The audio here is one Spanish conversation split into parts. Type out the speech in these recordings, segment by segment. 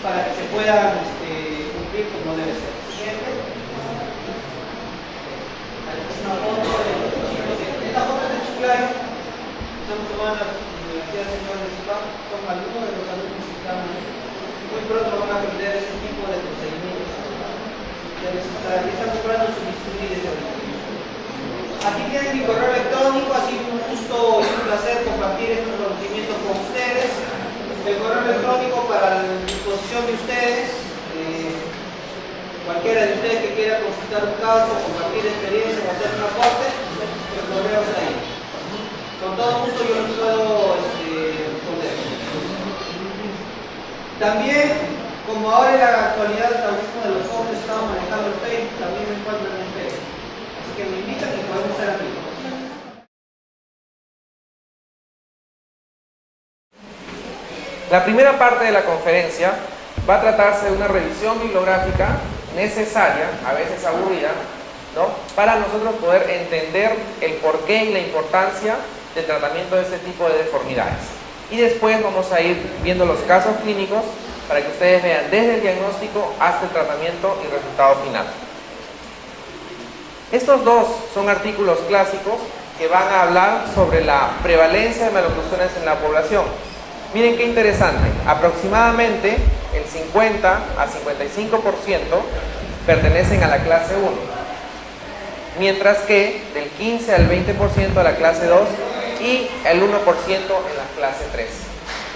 para que se puedan cumplir como debe ser. Siguiente. Una foto de esta foto de Chiclayo. Estamos tomando la Universidad Central de Chiclayo. Son algunos de los alumnos que están ahí. Muy pronto van a aprender ese tipo de procedimientos. Ya están comprando su bisturí de seguridad. Aquí tienen mi correo electrónico, ha sido un gusto y un placer compartir estos conocimientos con ustedes. El correo electrónico para la disposición de ustedes. Cualquiera de ustedes que quiera consultar un caso, compartir experiencia o hacer un aporte, el correo está ahí. Con todo gusto yo les puedo responder. También, como ahora en la actualidad algunos de los jóvenes estaban manejando el Facebook, también me encuentran en el Facebook. Así que me invitan y podemos ser amigos. La primera parte de la conferencia va a tratarse de una revisión bibliográfica necesaria, a veces aburrida, ¿no?, para nosotros poder entender el porqué y la importancia del tratamiento de este tipo de deformidades. Y después vamos a ir viendo los casos clínicos para que ustedes vean desde el diagnóstico hasta el tratamiento y resultado final. Estos dos son artículos clásicos que van a hablar sobre la prevalencia de maloclusiones en la población. Miren qué interesante, aproximadamente el 50 a 55% pertenecen a la clase 1, mientras que del 15 al 20% a la clase 2 y el 1% en la clase 3.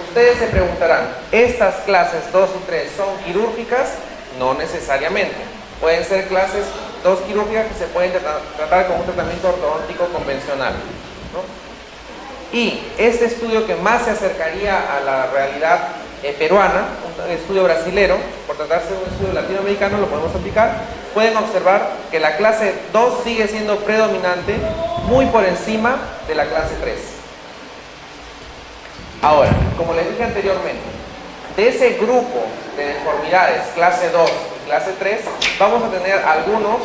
Ustedes se preguntarán, ¿estas clases 2 y 3 son quirúrgicas? No necesariamente. Pueden ser clases 2 quirúrgicas que se pueden tratar con un tratamiento ortodóntico convencional, ¿no? Y este estudio que más se acercaría a la realidad peruana, un estudio brasilero, por tratarse de un estudio latinoamericano, lo podemos aplicar. Pueden observar que la clase 2 sigue siendo predominante, muy por encima de la clase 3. Ahora, como les dije anteriormente, de ese grupo de deformidades, clase 2 y clase 3, vamos a tener algunos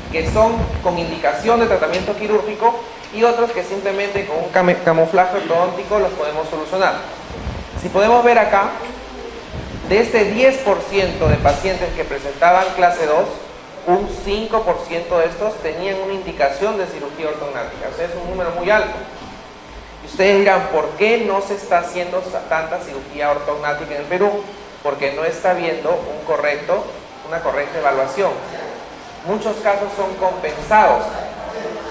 que son con indicación de tratamiento quirúrgico y otros que simplemente con un camuflaje ortodóntico los podemos solucionar. Si podemos ver acá, de este 10% de pacientes que presentaban clase 2, un 5% de estos tenían una indicación de cirugía ortognática. O sea, es un número muy alto. Y ustedes dirán, ¿por qué no se está haciendo tanta cirugía ortognática en el Perú? Porque no está habiendo una correcta evaluación. Muchos casos son compensados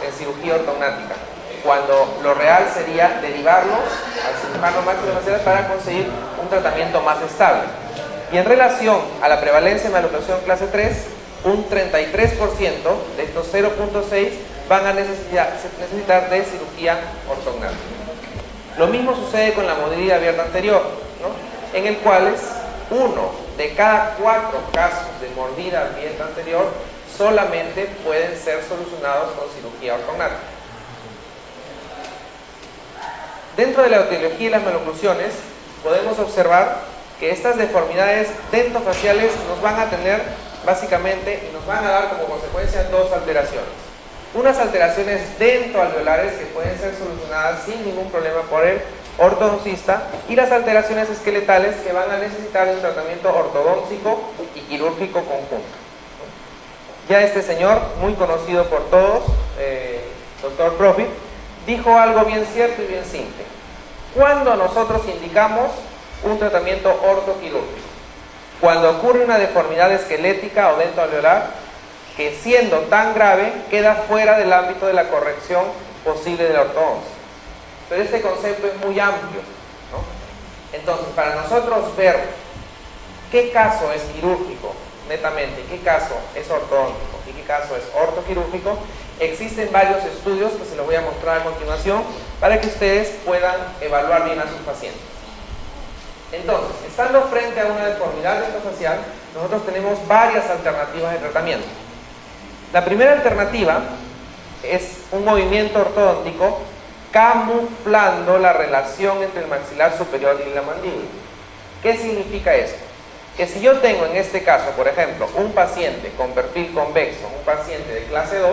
en cirugía ortognática, cuando lo real sería derivarlos al cirujano maxilofacial para conseguir un tratamiento más estable. Y en relación a la prevalencia de maloclusión clase 3, un 33% de estos 0.6 van a necesitar de cirugía ortognática. Lo mismo sucede con la mordida abierta anterior, ¿no?, en el cual uno de cada 4 casos de mordida abierta anterior solamente pueden ser solucionados con cirugía ortognática. Dentro de la etiología y las maloclusiones podemos observar que estas deformidades dentofaciales nos van a tener básicamente y nos van a dar como consecuencia dos alteraciones. Unas alteraciones dentoalveolares que pueden ser solucionadas sin ningún problema por el ortodoncista, y las alteraciones esqueletales que van a necesitar de un tratamiento ortodóntico y quirúrgico conjunto. Ya este señor, muy conocido por todos, doctor Profit, dijo algo bien cierto y bien simple. ¿Cuándo nosotros indicamos un tratamiento ortoquirúrgico? Cuando ocurre una deformidad esquelética o dentoalveolar que, siendo tan grave, queda fuera del ámbito de la corrección posible de la ortodoncia. Pero este concepto es muy amplio, ¿no? Entonces, para nosotros ver qué caso es quirúrgico netamente, qué caso es ortodóntico y qué caso es ortoquirúrgico, existen varios estudios que se los voy a mostrar a continuación para que ustedes puedan evaluar bien a sus pacientes. Entonces, estando frente a una deformidad dentofacial, nosotros tenemos varias alternativas de tratamiento. La primera alternativa es un movimiento ortodóntico camuflando la relación entre el maxilar superior y la mandíbula. ¿Qué significa esto? Que si yo tengo en este caso, por ejemplo, un paciente con perfil convexo, un paciente de clase 2,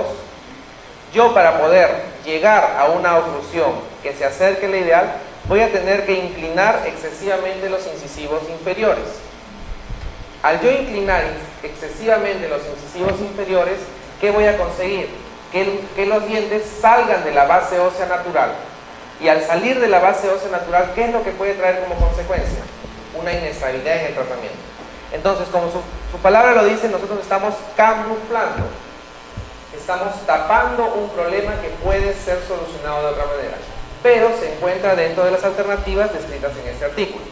yo, para poder llegar a una oclusión que se acerque a la ideal, voy a tener que inclinar excesivamente los incisivos inferiores. al yo inclinar excesivamente los incisivos inferiores, ¿qué voy a conseguir? Que los dientes salgan de la base ósea natural. Y al salir de la base ósea natural, ¿qué es lo que puede traer como consecuencia? Una inestabilidad en el tratamiento. Entonces, como su palabra lo dice, nosotros estamos camuflando, estamos tapando un problema que puede ser solucionado de otra manera, pero se encuentra dentro de las alternativas descritas en este artículo.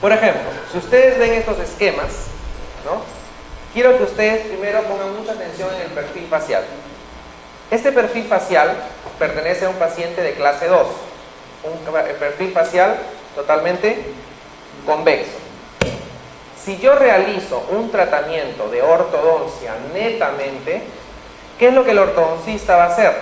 Por ejemplo, si ustedes ven estos esquemas, ¿no? Quiero que ustedes primero pongan mucha atención en el perfil facial. Este perfil facial pertenece a un paciente de clase 2, un perfil facial totalmente convexo. Si yo realizo un tratamiento de ortodoncia netamente, ¿qué es lo que el ortodoncista va a hacer?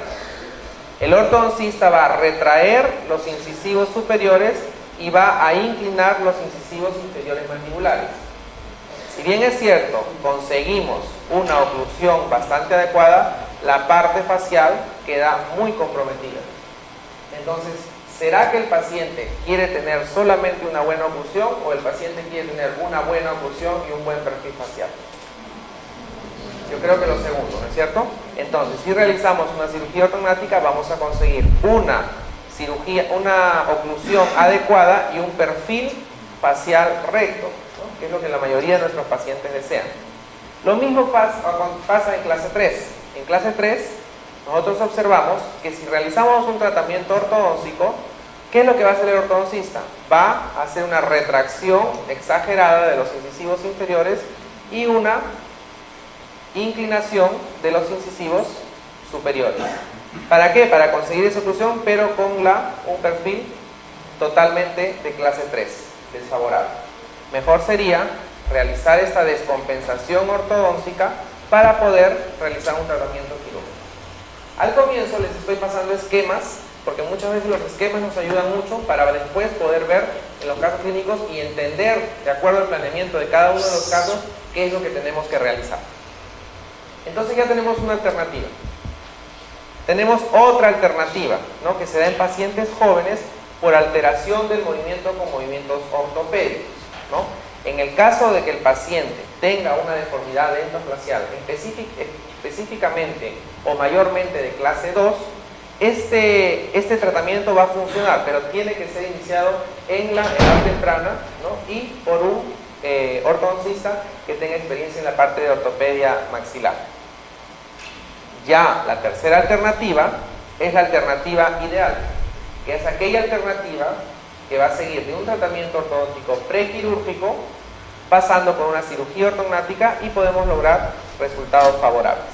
El ortodoncista va a retraer los incisivos superiores y va a inclinar los incisivos inferiores mandibulares. Si bien es cierto, conseguimos una oclusión bastante adecuada, la parte facial queda muy comprometida. Entonces, ¿será que el paciente quiere tener solamente una buena oclusión o el paciente quiere tener una buena oclusión y un buen perfil facial? Yo creo que lo segundo, ¿no es cierto? Entonces, si realizamos una cirugía ortognática, vamos a conseguir una oclusión adecuada y un perfil facial recto, ¿no? Que es lo que la mayoría de nuestros pacientes desean. Lo mismo pasa en clase 3. En clase 3, nosotros observamos que si realizamos un tratamiento ortodóntico, ¿qué es lo que va a hacer el ortodoncista? Va a hacer una retracción exagerada de los incisivos inferiores y una inclinación de los incisivos superiores. ¿Para qué? Para conseguir esa oclusión, pero con un perfil totalmente de clase 3, desfavorable. Mejor sería realizar esta descompensación ortodóntica para poder realizar un tratamiento quirúrgico. Al comienzo les estoy pasando esquemas, porque muchas veces los esquemas nos ayudan mucho para después poder ver en los casos clínicos y entender, de acuerdo al planeamiento de cada uno de los casos, qué es lo que tenemos que realizar. Entonces ya tenemos una alternativa. Tenemos otra alternativa, ¿no? Que se da en pacientes jóvenes por alteración del movimiento con movimientos ortopédicos, ¿no? En el caso de que el paciente tenga una deformidad dentofacial específicamente o mayormente de clase 2, este tratamiento va a funcionar, pero tiene que ser iniciado en la edad temprana, ¿no? Y por un ortodoncista que tenga experiencia en la parte de ortopedia maxilar. Ya la tercera alternativa es la alternativa ideal, que es aquella alternativa que va a seguir de un tratamiento ortodóntico prequirúrgico pasando por una cirugía ortognática y podemos lograr resultados favorables.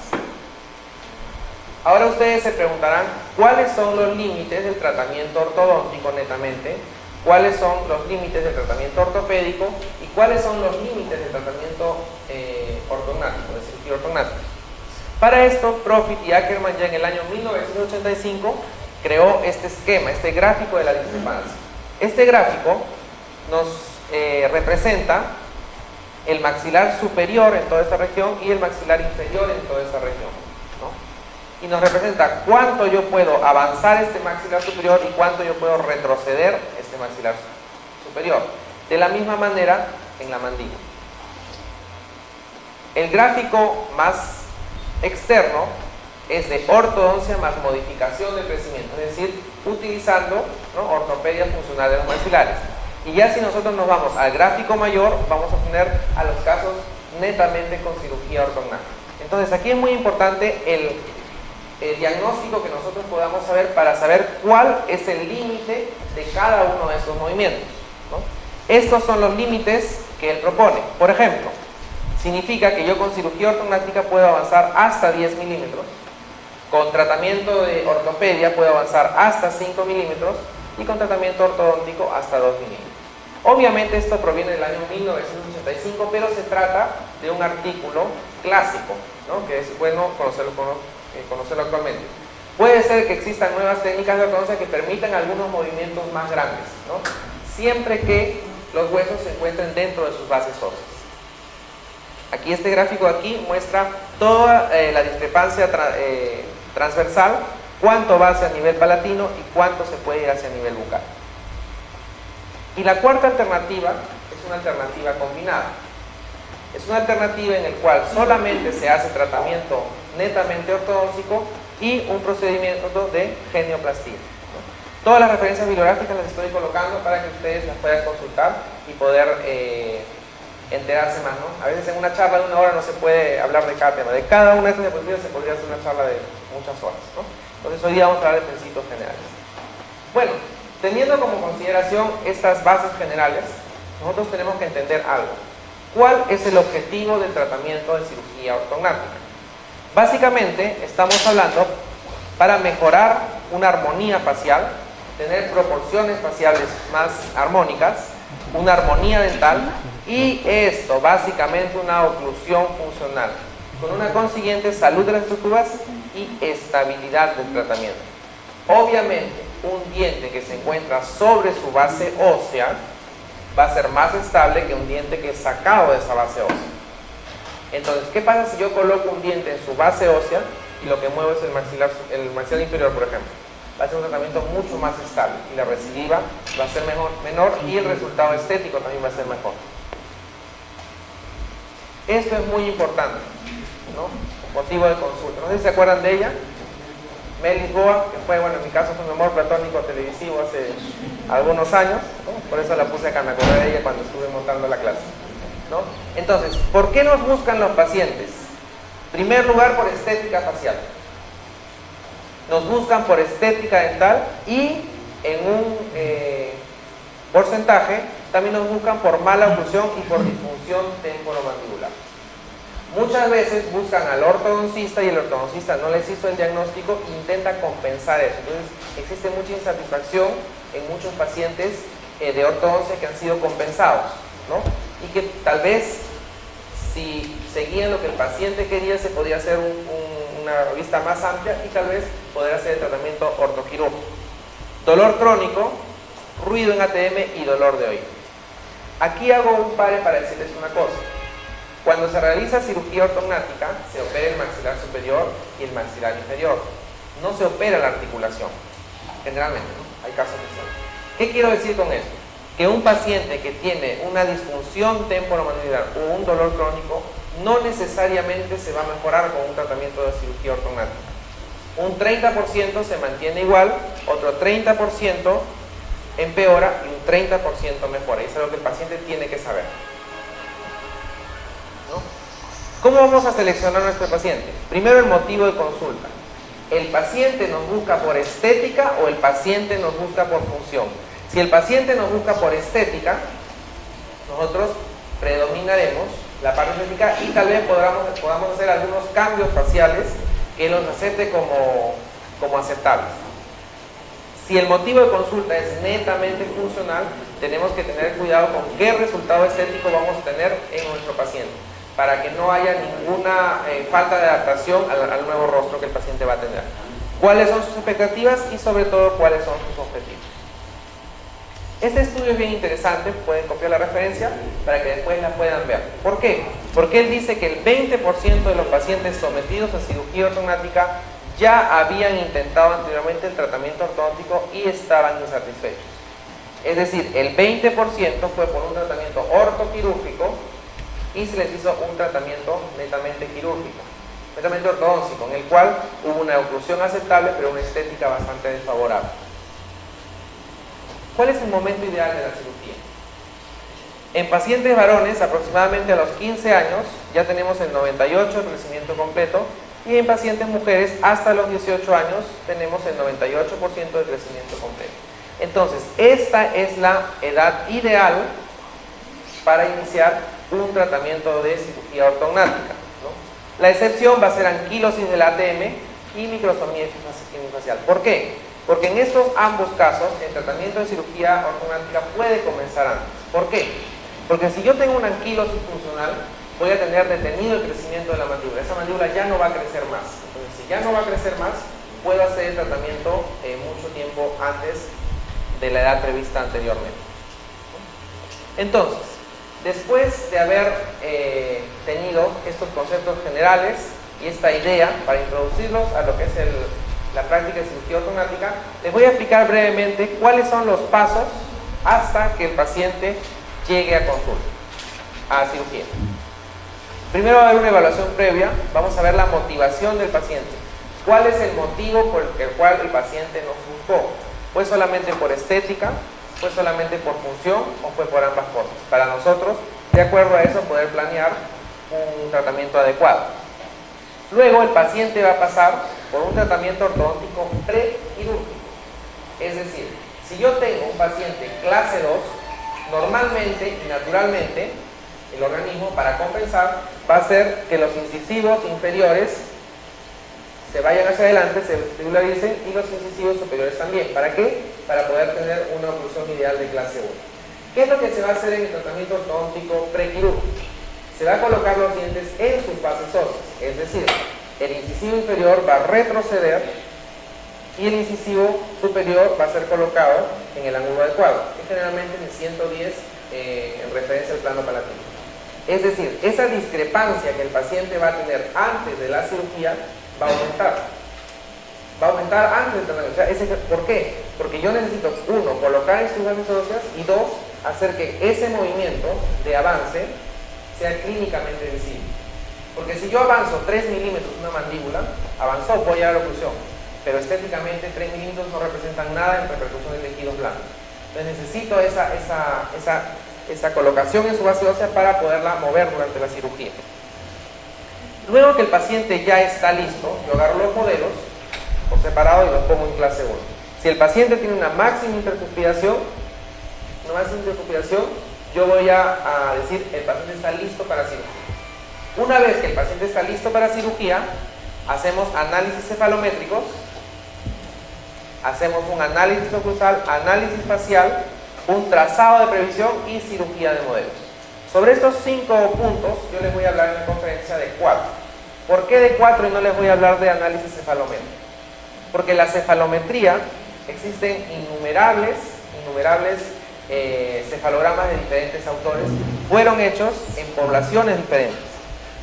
Ahora ustedes se preguntarán cuáles son los límites del tratamiento ortodóntico netamente, cuáles son los límites del tratamiento ortopédico y cuáles son los límites del tratamiento ortognático, de cirugía ortognática. Para esto, Profit y Ackerman ya en el año 1985 creó este esquema, este gráfico de la discrepancia. Este gráfico nos representa el maxilar superior en toda esta región y el maxilar inferior en toda esta región, ¿no? Y nos representa cuánto yo puedo avanzar este maxilar superior y cuánto yo puedo retroceder este maxilar superior. De la misma manera en la mandíbula. El gráfico más externo es de ortodoncia más modificación de crecimiento, es decir, utilizando, ¿no?, ortopedia funcional de los maxilares. Y ya si nosotros nos vamos al gráfico mayor, vamos a tener a los casos netamente con cirugía ortognática. Entonces aquí es muy importante el diagnóstico que nosotros podamos saber para saber cuál es el límite de cada uno de esos movimientos, ¿no? Estos son los límites que él propone. Por ejemplo, significa que yo con cirugía ortognática puedo avanzar hasta 10 milímetros, con tratamiento de ortopedia puedo avanzar hasta 5 milímetros y con tratamiento ortodóntico hasta 2 milímetros. Obviamente esto proviene del año 1985, pero se trata de un artículo clásico, ¿no?, que es bueno conocerlo actualmente. Puede ser que existan nuevas técnicas de ortodoncia que permitan algunos movimientos más grandes, ¿no?, siempre que los huesos se encuentren dentro de sus bases óseas. Aquí este gráfico de aquí muestra toda la discrepancia transversal, cuánto va hacia nivel palatino y cuánto se puede ir hacia nivel bucal. Y la cuarta alternativa es una alternativa combinada. Es una alternativa en el cual solamente se hace tratamiento netamente ortodóntico y un procedimiento de genioplastía. Todas las referencias bibliográficas las estoy colocando para que ustedes las puedan consultar y poder enterarse más, ¿no? A veces en una charla de 1 hora no se puede hablar de cada tema. De cada una de estas diapositivas se podría hacer una charla de muchas horas, ¿no? Entonces hoy día vamos a hablar de principios generales. Bueno, teniendo como consideración estas bases generales, nosotros tenemos que entender algo. ¿Cuál es el objetivo del tratamiento de cirugía ortognática? Básicamente estamos hablando para mejorar una armonía facial, tener proporciones faciales más armónicas, una armonía dental y esto, básicamente una oclusión funcional, con una consiguiente salud de las estructuras y estabilidad del tratamiento. Obviamente, un diente que se encuentra sobre su base ósea va a ser más estable que un diente que es sacado de esa base ósea. Entonces, ¿qué pasa si yo coloco un diente en su base ósea y lo que muevo es el maxilar inferior, por ejemplo? Va a ser un tratamiento mucho más estable y la recidiva va a ser menor y el resultado estético también va a ser mejor. Esto es muy importante, ¿no? Motivo de consulta. No sé si se acuerdan de ella. Mel Lisboa, que fue, bueno, en mi caso fue un amor platónico televisivo hace algunos años, ¿no? Por eso la puse acá, me acordé de ella cuando estuve montando la clase, ¿no? Entonces, ¿por qué nos buscan los pacientes? En primer lugar, por estética facial. Nos buscan por estética dental y en un porcentaje también nos buscan por mala oclusión y por disfunción temporomandibular. Muchas veces buscan al ortodoncista y el ortodoncista no les hizo el diagnóstico e intenta compensar eso. Entonces existe mucha insatisfacción en muchos pacientes de ortodoncia que han sido compensados, ¿no? Y que tal vez si seguían lo que el paciente quería se podía hacer una vista más amplia y tal vez poder hacer el tratamiento ortoquirúrgico. Dolor crónico, ruido en ATM y dolor de oído. Aquí hago un pare para decirles una cosa. Cuando se realiza cirugía ortognática, se opera el maxilar superior y el maxilar inferior. No se opera la articulación, generalmente, ¿no? Hay casos especiales. ¿Qué quiero decir con esto? Que un paciente que tiene una disfunción temporomandibular o un dolor crónico no necesariamente se va a mejorar con un tratamiento de cirugía ortognática. Un 30% se mantiene igual, otro 30% empeora y un 30% mejora. Y eso es lo que el paciente tiene que saber, ¿no? ¿Cómo vamos a seleccionar a nuestro paciente? Primero, el motivo de consulta. ¿El paciente nos busca por estética o el paciente nos busca por función? Si el paciente nos busca por estética, nosotros predominaremos la parte estética y tal vez podamos hacer algunos cambios faciales que los acepte como aceptables. Si el motivo de consulta es netamente funcional, tenemos que tener cuidado con qué resultado estético vamos a tener en nuestro paciente, para que no haya ninguna falta de adaptación al nuevo rostro que el paciente va a tener. ¿Cuáles son sus expectativas y sobre todo cuáles son sus objetivos? Este estudio es bien interesante, pueden copiar la referencia para que después la puedan ver. ¿Por qué? Porque él dice que el 20% de los pacientes sometidos a cirugía ortognática ya habían intentado anteriormente el tratamiento ortodóntico y estaban insatisfechos. Es decir, el 20% fue por un tratamiento ortoquirúrgico y se les hizo un tratamiento netamente quirúrgico, netamente ortodóntico, en el cual hubo una oclusión aceptable pero una estética bastante desfavorable. ¿Cuál es el momento ideal de la cirugía? En pacientes varones, aproximadamente a los 15 años, ya tenemos el 98% de crecimiento completo, y en pacientes mujeres, hasta los 18 años, tenemos el 98% de crecimiento completo. Entonces, esta es la edad ideal para iniciar un tratamiento de cirugía ortognática, ¿no? La excepción va a ser anquilosis del ATM y microsomía facial. ¿Por qué? Porque en estos ambos casos, el tratamiento de cirugía ortognática puede comenzar antes. ¿Por qué? Porque si yo tengo una anquilosis funcional, voy a tener detenido el crecimiento de la mandíbula. Esa mandíbula ya no va a crecer más. Entonces, si ya no va a crecer más, puedo hacer el tratamiento mucho tiempo antes de la edad prevista anteriormente. Entonces, después de haber tenido estos conceptos generales y esta idea para introducirlos a lo que es la práctica de cirugía ortognática, les voy a explicar brevemente cuáles son los pasos hasta que el paciente llegue a consulta, a cirugía. Primero va a haber una evaluación previa, vamos a ver la motivación del paciente. ¿Cuál es el motivo por el cual el paciente nos buscó? ¿Fue solamente por estética? ¿Fue solamente por función? ¿O fue por ambas cosas? Para nosotros, de acuerdo a eso, poder planear un tratamiento adecuado. Luego el paciente va a pasar por un tratamiento ortodóntico prequirúrgico. Es decir, si yo tengo un paciente clase 2, normalmente y naturalmente el organismo, para compensar, va a hacer que los incisivos inferiores se vayan hacia adelante, se vestibularicen, y los incisivos superiores también. ¿Para qué? Para poder tener una oclusión ideal de clase 1. ¿Qué es lo que se va a hacer en el tratamiento ortodóntico prequirúrgico? Se va a colocar los dientes en sus bases óseas, es decir, el incisivo inferior va a retroceder y el incisivo superior va a ser colocado en el ángulo adecuado, que generalmente es de 110 en referencia al plano palatino. Es decir, esa discrepancia que el paciente va a tener antes de la cirugía va a aumentar. Va a aumentar antes del tratamiento. ¿Por qué? Porque yo necesito, uno, colocar en sus bases óseas, y dos, hacer que ese movimiento de avance sea clínicamente visible. Porque si yo avanzo 3 milímetros una mandíbula, avanzó, voy a llegar a la oclusión, pero estéticamente 3 milímetros no representan nada en repercusión de tejidos blandos. Entonces necesito esa colocación en su base ósea para poderla mover durante la cirugía. Luego que el paciente ya está listo, yo agarro los modelos por separado y los pongo en clase 1. Si el paciente tiene una máxima intercuspiración, yo voy a decir el paciente está listo para cirugía. Una vez que el paciente está listo para cirugía, hacemos análisis cefalométricos, hacemos un análisis oclusal, análisis facial, un trazado de previsión y cirugía de modelos. Sobre estos 5 puntos yo les voy a hablar en la conferencia de 4. ¿Por qué de 4 y no les voy a hablar de análisis cefalométrico? Porque la cefalometría, existen innumerables cefalogramas de diferentes autores, fueron hechos en poblaciones diferentes.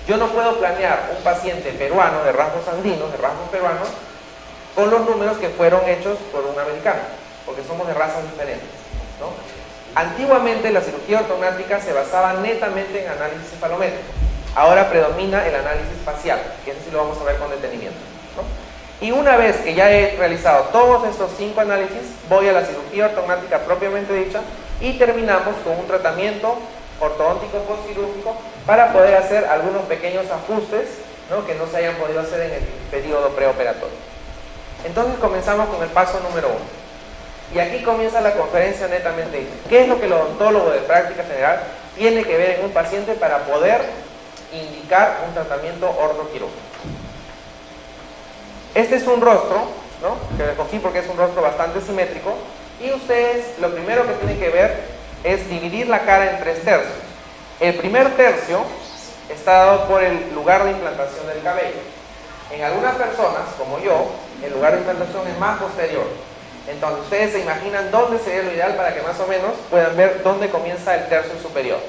Yo no puedo planear un paciente peruano de rasgos andinos, de rasgos peruanos, con los números que fueron hechos por un americano, porque somos de razas diferentes, ¿no? Antiguamente la cirugía ortognática se basaba netamente en análisis cefalométrico. Ahora predomina el análisis facial, que eso sí lo vamos a ver con detenimiento, ¿no? Y una vez que ya he realizado todos estos 5 análisis, voy a la cirugía ortognática propiamente dicha y terminamos con un tratamiento ortodóntico postquirúrgico para poder hacer algunos pequeños ajustes, ¿no?, que no se hayan podido hacer en el periodo preoperatorio. Entonces comenzamos con el paso número 1. Y aquí comienza la conferencia netamente dicha. ¿Qué es lo que el odontólogo de práctica general tiene que ver en un paciente para poder indicar un tratamiento ortoquirúrgico? Este es un rostro, ¿no?, que lo escogí porque es un rostro bastante simétrico, y ustedes lo primero que tienen que ver es dividir la cara en 3 tercios. El primer tercio está dado por el lugar de implantación del cabello. En algunas personas, como yo, el lugar de implantación es más posterior. Entonces ustedes se imaginan dónde sería lo ideal para que más o menos puedan ver dónde comienza el tercio superior.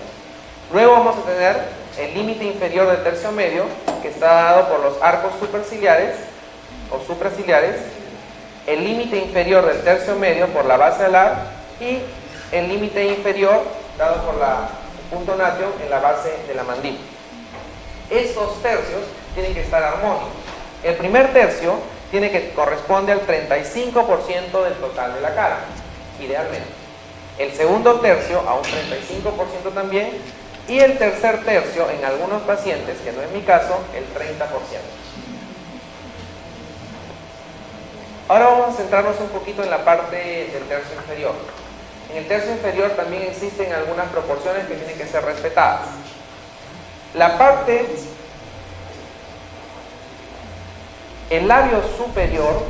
Luego vamos a tener el límite inferior del tercio medio, que está dado por los arcos superciliares o supraciliares, el límite inferior del tercio medio por la base alar y el límite inferior dado por el punto natio en la base de la mandíbula. Estos tercios tienen que estar armónicos. El primer tercio tiene que corresponde al 35% del total de la cara, idealmente. El segundo tercio a un 35% también, y el tercer tercio en algunos pacientes, que no es mi caso, el 30%. Ahora vamos a centrarnos un poquito en la parte del tercio inferior. En el tercio inferior también existen algunas proporciones que tienen que ser respetadas. El labio superior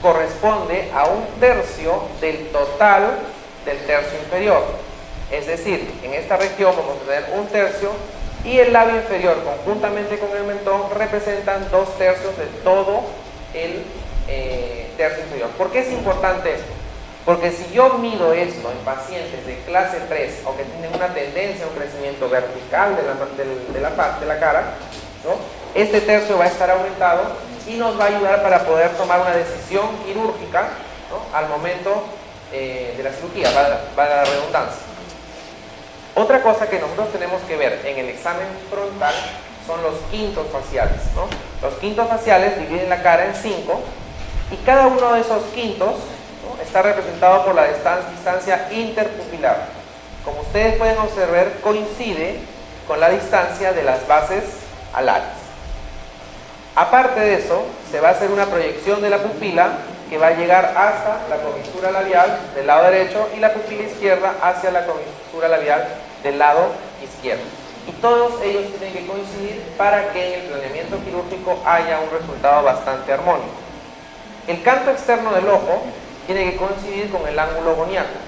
corresponde a un tercio del total del tercio inferior. Es decir, en esta región vamos a tener un tercio y el labio inferior conjuntamente con el mentón representan 2 tercios de todo el tercio inferior. ¿Por qué es importante esto? Porque si yo mido esto en pacientes de clase 3 o que tienen una tendencia a un crecimiento vertical de la cara, ¿no?, este tercio va a estar aumentado y nos va a ayudar para poder tomar una decisión quirúrgica, ¿no?, al momento de la cirugía, para la redundancia. Otra cosa que nosotros tenemos que ver en el examen frontal son los quintos faciales, ¿no? Los quintos faciales dividen la cara en 5 y cada uno de esos quintos, ¿no?, está representado por la distancia interpupilar. Como ustedes pueden observar, coincide con la distancia de las bases alares. Aparte de eso, se va a hacer una proyección de la pupila que va a llegar hasta la comisura labial del lado derecho y la pupila izquierda hacia la comisura labial del lado izquierdo. Y todos ellos tienen que coincidir para que en el planeamiento quirúrgico haya un resultado bastante armónico. El canto externo del ojo tiene que coincidir con el ángulo goniaco,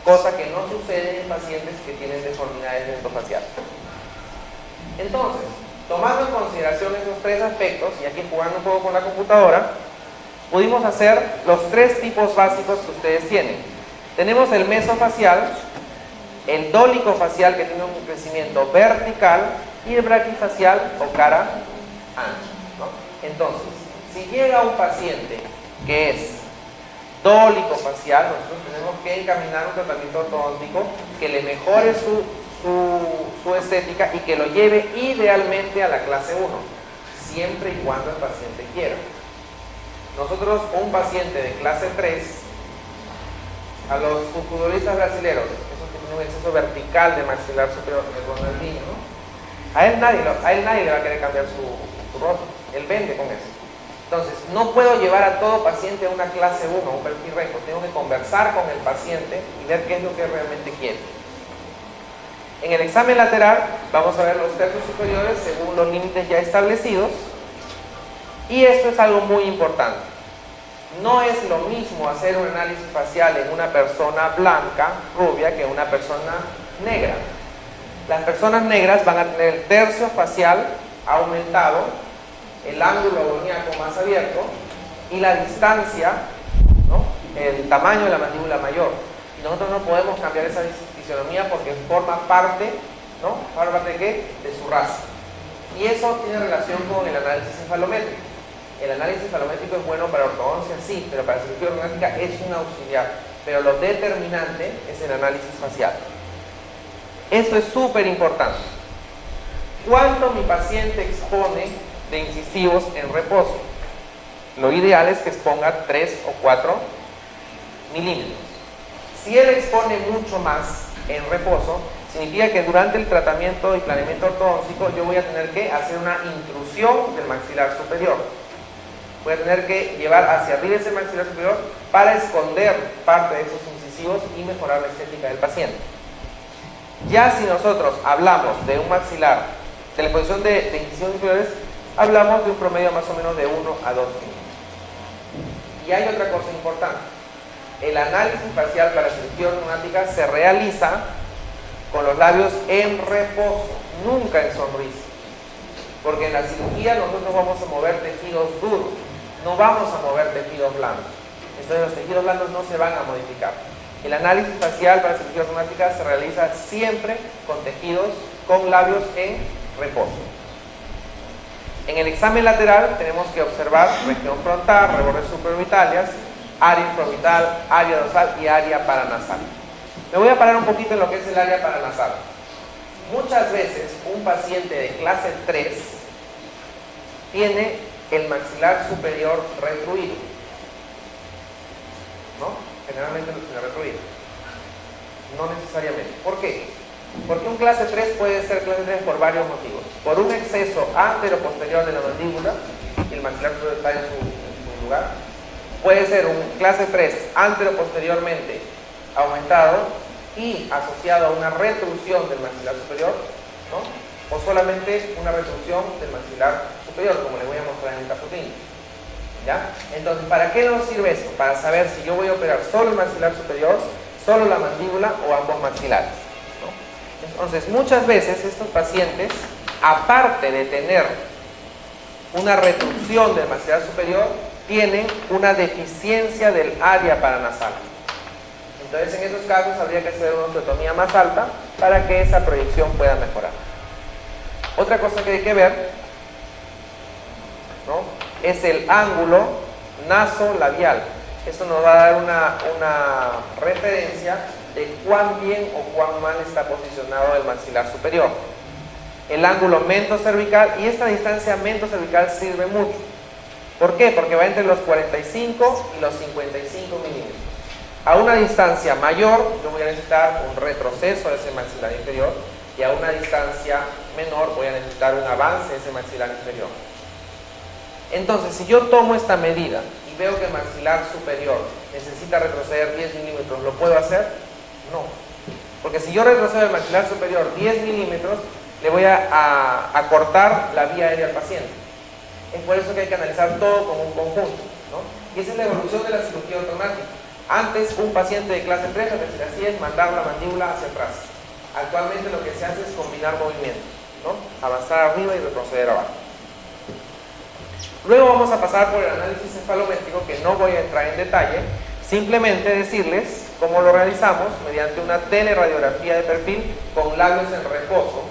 cosa que no sucede en pacientes que tienen deformidades dentofaciales. Entonces, tomando en consideración esos tres aspectos, y aquí jugando un poco con la computadora, pudimos hacer los tres tipos básicos que ustedes tienen. Tenemos el mesofacial, el dólico facial, que tiene un crecimiento vertical, y el braquifacial o cara ancha, ¿no? Entonces, si llega un paciente que es dólico facial, nosotros tenemos que encaminar un tratamiento ortodóntico que le mejore su estética y que lo lleve idealmente a la clase 1, siempre y cuando el paciente quiera. Nosotros, un paciente de clase 3, a los futbolistas brasileños, esos que tienen un exceso vertical de maxilar superior, que es Ronaldinho, ¿no?, a él nadie le va a querer cambiar su rostro, él vende con eso. Entonces, no puedo llevar a todo paciente a una clase 1, un perfil recto, tengo que conversar con el paciente y ver qué es lo que realmente quiere. En el examen lateral vamos a ver los tercios superiores según los límites ya establecidos, y esto es algo muy importante. No es lo mismo hacer un análisis facial en una persona blanca, rubia, que una persona negra. Las personas negras van a tener el tercio facial aumentado, el ángulo goniaco más abierto y la distancia, ¿no?, el tamaño de la mandíbula mayor. Y nosotros no podemos cambiar esa fisionomía porque forma parte, ¿no?, forma parte de ¿qué?, de su raza. Y eso tiene relación con el análisis cefalométrico. El análisis cefalométrico es bueno para ortodoncia, sí, pero para cirugía ortognática es un auxiliar. Pero lo determinante es el análisis facial. Esto es súper importante. ¿Cuánto mi paciente expone de incisivos en reposo? Lo ideal es que exponga 3 o 4 milímetros. Si él expone mucho más en reposo, significa que durante el tratamiento y planeamiento ortodóntico yo voy a tener que hacer una intrusión del maxilar superior. Voy a tener que llevar hacia arriba ese maxilar superior para esconder parte de esos incisivos y mejorar la estética del paciente. Ya si nosotros hablamos de un maxilar, de la exposición de incisivos inferiores, hablamos de un promedio más o menos de 1 a 2 milímetros. Y hay otra cosa importante. El análisis facial para cirugía ortognática se realiza con los labios en reposo, nunca en sonrisa. Porque en la cirugía nosotros vamos a mover tejidos duros, no vamos a mover tejidos blandos. Entonces los tejidos blandos no se van a modificar. El análisis facial para cirugía ortognática se realiza siempre con tejidos, con labios en reposo. En el examen lateral tenemos que observar región frontal, rebordes supraorbitales, área infraorbital, área dorsal y área paranasal. Me voy a parar un poquito en lo que es el área paranasal. Muchas veces un paciente de clase 3 tiene el maxilar superior retruido, ¿no? Generalmente lo tiene retruido. No necesariamente. ¿Por qué? Porque un clase 3 puede ser clase 3 por varios motivos. Por un exceso antero-posterior de la mandíbula, y el maxilar superior está en su lugar. Puede ser un clase 3 antero-posteriormente aumentado y asociado a una retrusión del maxilar superior, ¿no?, o solamente una retrusión del maxilar superior, como les voy a mostrar en el caso clínico. ¿Ya? Entonces, ¿para qué nos sirve esto? Para saber si yo voy a operar solo el maxilar superior, solo la mandíbula o ambos maxilares, ¿no? Entonces, muchas veces estos pacientes, aparte de tener una retrusión del maxilar superior, tienen una deficiencia del área paranasal. Entonces, en esos casos habría que hacer una osteotomía más alta para que esa proyección pueda mejorar. Otra cosa que hay que ver, ¿no?, es el ángulo nasolabial. Eso nos va a dar una referencia de cuán bien o cuán mal está posicionado el maxilar superior. el ángulo mento-cervical, y esta distancia mento-cervical sirve mucho. ¿Por qué? Porque va entre los 45 y los 55 milímetros. A una distancia mayor yo voy a necesitar un retroceso de ese maxilar inferior, y a una distancia menor voy a necesitar un avance de ese maxilar inferior. Entonces, si yo tomo esta medida y veo que el maxilar superior necesita retroceder 10 milímetros, ¿lo puedo hacer? No. Porque si yo retrocedo el maxilar superior 10 milímetros, le voy a cortar la vía aérea al paciente. Es por eso que hay que analizar todo como un conjunto, ¿no? Y esa es la evolución de la cirugía ortognática. Antes, un paciente de clase 3 lo que se hacía es mandar la mandíbula hacia atrás. Actualmente lo que se hace es combinar movimientos, ¿no? Avanzar arriba y retroceder abajo. Luego vamos a pasar por el análisis cefalométrico, que no voy a entrar en detalle, simplemente decirles cómo lo realizamos mediante una teleradiografía de perfil con labios en reposo,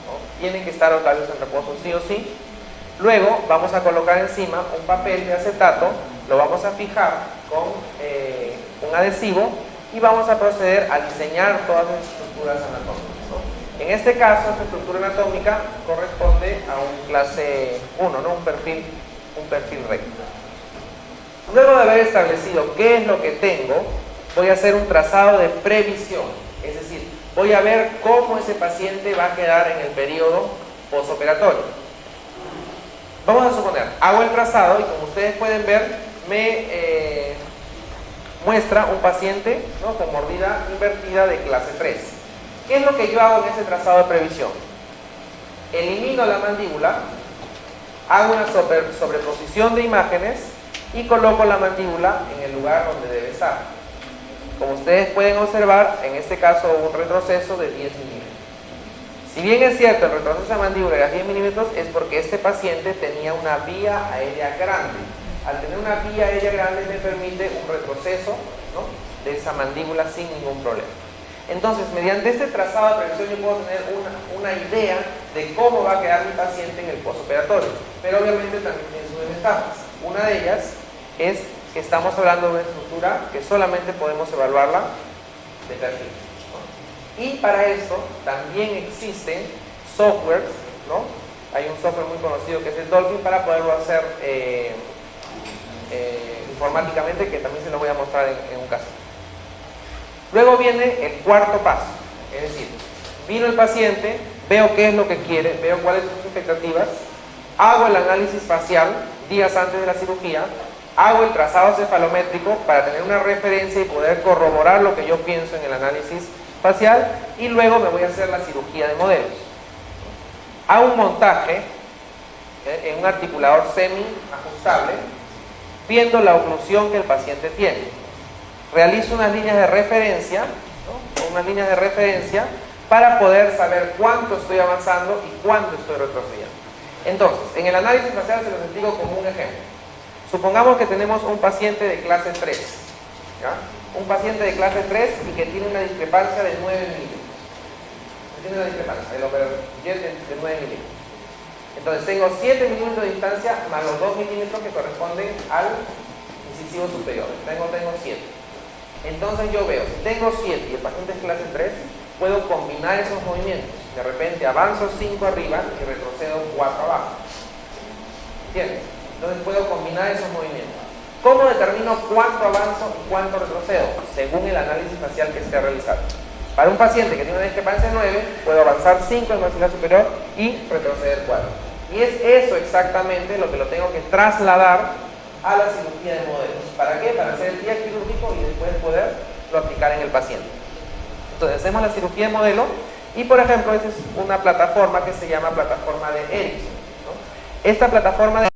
¿no? Tienen que estar los labios en reposo sí o sí. Luego vamos a colocar encima un papel de acetato, lo vamos a fijar con un adhesivo y vamos a proceder a diseñar todas las estructuras anatómicas, ¿no? En este caso, esta estructura anatómica corresponde a un clase 1, ¿no? un perfil recto. Luego de haber establecido qué es lo que tengo, voy a hacer un trazado de previsión, es decir, voy a ver cómo ese paciente va a quedar en el periodo posoperatorio. Vamos a suponer, hago el trazado y como ustedes pueden ver, me muestra un paciente, ¿no? con mordida invertida de clase 3. ¿Qué es lo que yo hago en ese trazado de previsión? Elimino la mandíbula, hago una sobreposición de imágenes y coloco la mandíbula en el lugar donde debe estar. Como ustedes pueden observar, en este caso hubo un retroceso de 10 milímetros. Si bien es cierto, el retroceso de mandíbula era 10 milímetros, es porque este paciente tenía una vía aérea grande. Al tener una vía aérea grande me permite un retroceso, ¿no? de esa mandíbula sin ningún problema. Entonces, mediante este trazado de previsión yo puedo tener una idea de cómo va a quedar mi paciente en el postoperatorio, pero obviamente también tiene sus etapas. Una de ellas es que estamos hablando de una estructura que solamente podemos evaluarla de perfil, ¿no? Y para esto también existen softwares, ¿no? Hay un software muy conocido que es el Dolphin para poderlo hacer informáticamente, que también se lo voy a mostrar en un caso. Luego viene el cuarto paso, es decir, vino el paciente, veo qué es lo que quiere, veo cuáles son sus expectativas, hago el análisis facial días antes de la cirugía, hago el trazado cefalométrico para tener una referencia y poder corroborar lo que yo pienso en el análisis facial, y luego me voy a hacer la cirugía de modelos. Hago un montaje en un articulador semi ajustable, viendo la oclusión que el paciente tiene. Realizo unas líneas de referencia, ¿no? unas líneas de referencia para poder saber cuánto estoy avanzando y cuánto estoy retrocediendo. Entonces, en el análisis facial se los explico como un ejemplo. Supongamos que tenemos un paciente de clase 3, ¿ya? Un paciente de clase 3 y que tiene una discrepancia de 9 milímetros. Tiene una discrepancia, el overjet de 9 milímetros. Entonces tengo 7 milímetros de distancia más los 2 milímetros que corresponden al incisivo superior. Tengo 7. Entonces yo veo, si tengo 7 y el paciente es clase 3, puedo combinar esos movimientos. De repente avanzo 5 arriba y retrocedo 4 abajo. ¿Entiendes? Entonces puedo combinar esos movimientos. ¿Cómo determino cuánto avanzo y cuánto retrocedo? Según el análisis facial que esté realizado. Para un paciente que tiene una discrepancia de 9, puedo avanzar 5 en el maxilar superior y retroceder 4. Y es eso exactamente lo que lo tengo que trasladar a la cirugía de modelos. ¿Para qué? Para hacer el guía quirúrgico y después poderlo aplicar en el paciente. Entonces hacemos la cirugía de modelo y, por ejemplo, esta es una plataforma que se llama plataforma de Erickson, ¿no? Esta plataforma de